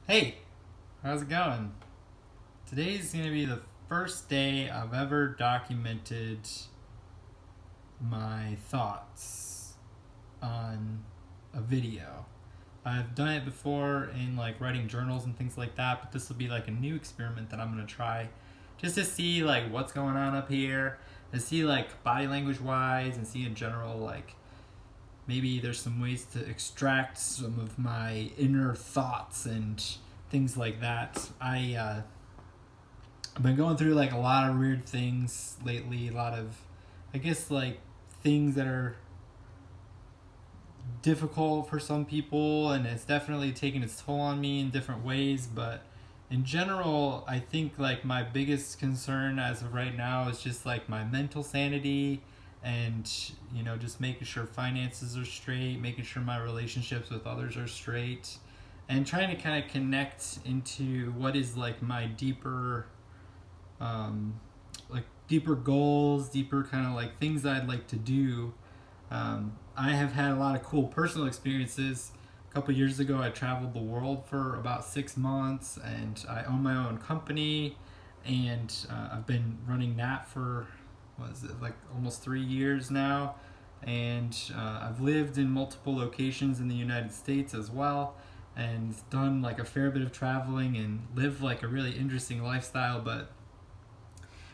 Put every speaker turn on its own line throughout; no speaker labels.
Hey, how's it going? Today's gonna be the first day I've ever documented my thoughts on a video. I've done it before in like writing journals and things like that, but this will be like a new experiment that I'm gonna try just to see like what's going on up here, to see like body language wise and see in general like maybe there's some ways to extract some of my inner thoughts and things like that. I've been going through like a lot of weird things lately. A lot of, I guess, like things that are difficult for some people, and it's definitely taken its toll on me in different ways. But in general, I think like my biggest concern as of right now is just like my mental sanity and just making sure finances are straight, making sure my relationships with others are straight, and trying to kind of connect into what is like my um, deeper goals, deeper kind of like things I'd like to do. I have had a lot of cool personal experiences. A couple years ago, I traveled the world for about 6 months, and I own my own company, and I've been running that for what is it like almost 3 years now, and I've lived in multiple locations in the United States as well, and done like a fair bit of traveling and lived like a really interesting lifestyle, but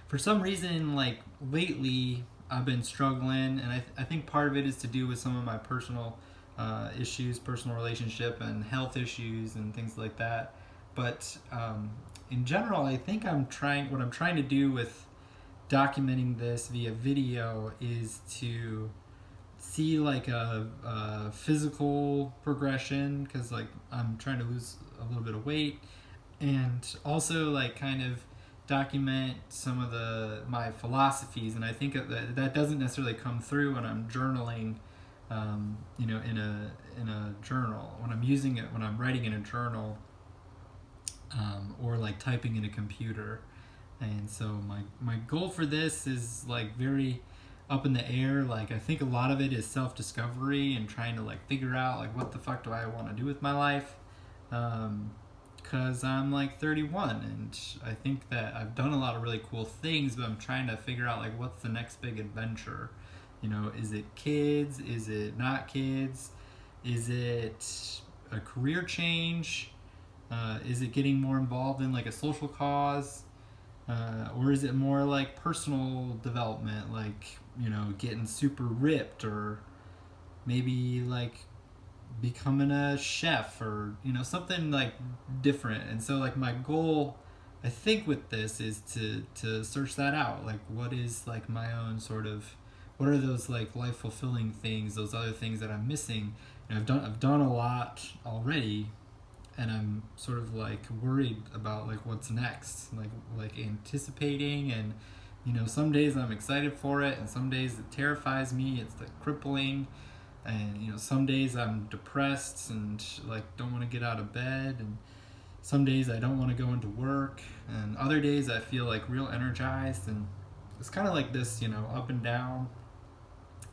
for some reason, like lately, I've been struggling, and I think part of it is to do with some of my personal issues, personal relationship, and health issues, and things like that. But in general, I think what I'm trying to do with documenting this via video is to see like a physical progression because like I'm trying to lose a little bit of weight, and also like kind of document some of the my philosophies. And I think that doesn't necessarily come through when I'm journaling, in a journal, when I'm using it, when I'm writing in a journal, or like typing in a computer. And so my goal for this is like very up in the air. Like I think a lot of it is self discovery and trying to like figure out like what the fuck do I want to do with my life. Because I'm like 31, and I think that I've done a lot of really cool things, but I'm trying to figure out like what's the next big adventure. Is it kids? Is it not kids? Is it a career change? Is it getting more involved in like a social cause? Or is it more like personal development, like, getting super ripped, or maybe like becoming a chef, or, something like different. And so, like, my goal, I think, with this is to search that out. Like, what is like my own sort of, what are those like life fulfilling things, those other things that I'm missing? And I've done a lot already, and I'm sort of like worried about like what's next, like anticipating. And some days I'm excited for it, and some days it terrifies me. It's like crippling, and some days I'm depressed and like don't want to get out of bed, and some days I don't want to go into work, and other days I feel like real energized. And it's kind of like this, up and down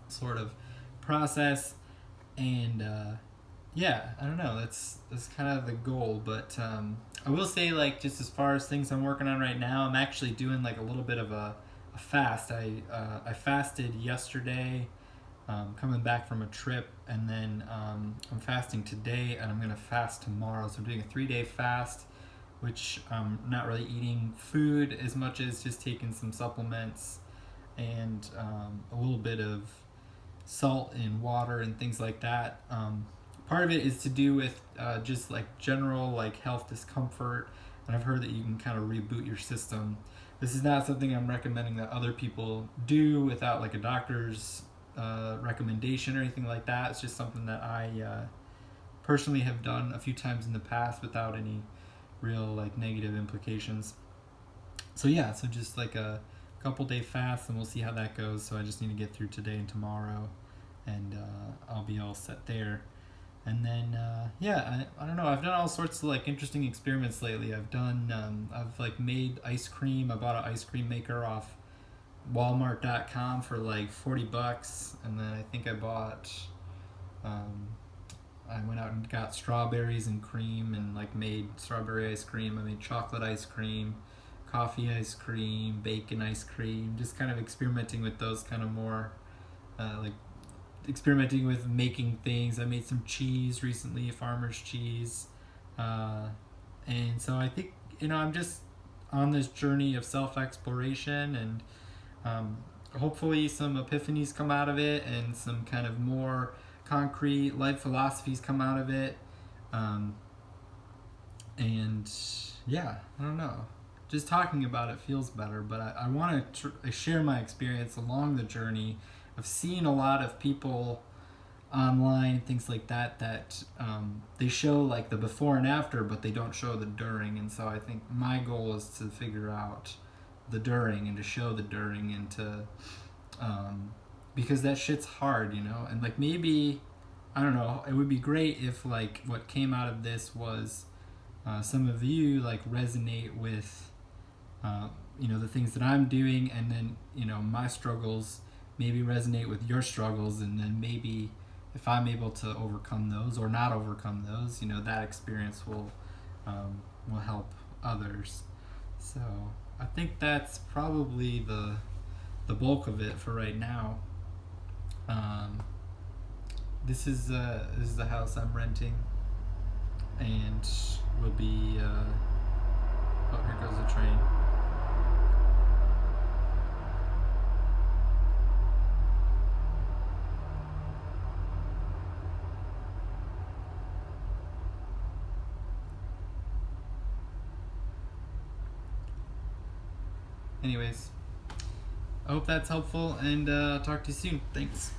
sort of process. And yeah, I don't know. That's kind of the goal. But I will say, like, just as far as things I'm working on right now, I'm actually doing like a little bit of a fast. I fasted yesterday, coming back from a trip, and then I'm fasting today, and I'm gonna fast tomorrow. So I'm doing a 3 day fast, which I'm not really eating food as much as just taking some supplements and a little bit of salt and water and things like that. Part of it is to do with just like general like health discomfort, and I've heard that you can kind of reboot your system. This is not something I'm recommending that other people do without like a doctor's recommendation or anything like that. It's just something that I personally have done a few times in the past without any real like negative implications. So yeah, so just like a couple day fast, and we'll see how that goes. So I just need to get through today and tomorrow, and I'll be all set there. And then yeah, I don't know. I've done all sorts of like interesting experiments lately. I've like made ice cream. I bought an ice cream maker off Walmart.com for like $40, and then I think I bought um, I went out and got strawberries and cream and like made strawberry ice cream. I made chocolate ice cream, coffee ice cream, bacon ice cream. Just kind of experimenting with those kind of more like experimenting with making things. I made some cheese recently, farmer's cheese. And so I think, I'm just on this journey of self exploration, and hopefully some epiphanies come out of it and some kind of more concrete life philosophies come out of it. And yeah, I don't know. Just talking about it feels better, but I want to share my experience along the journey of seeing a lot of people online, things like that, they show like the before and after, but they don't show the during. And so I think my goal is to figure out the during and to show the during, and to because that shit's hard, and like maybe, I don't know, it would be great if like what came out of this was some of you like resonate with the things that I'm doing, and then my struggles maybe resonate with your struggles, and then maybe if I'm able to overcome those or not overcome those, that experience will help others. So I think that's probably the bulk of it for right now. This is the house I'm renting, and will be. Oh, here goes the train. Anyways, I hope that's helpful, and talk to you soon. Thanks.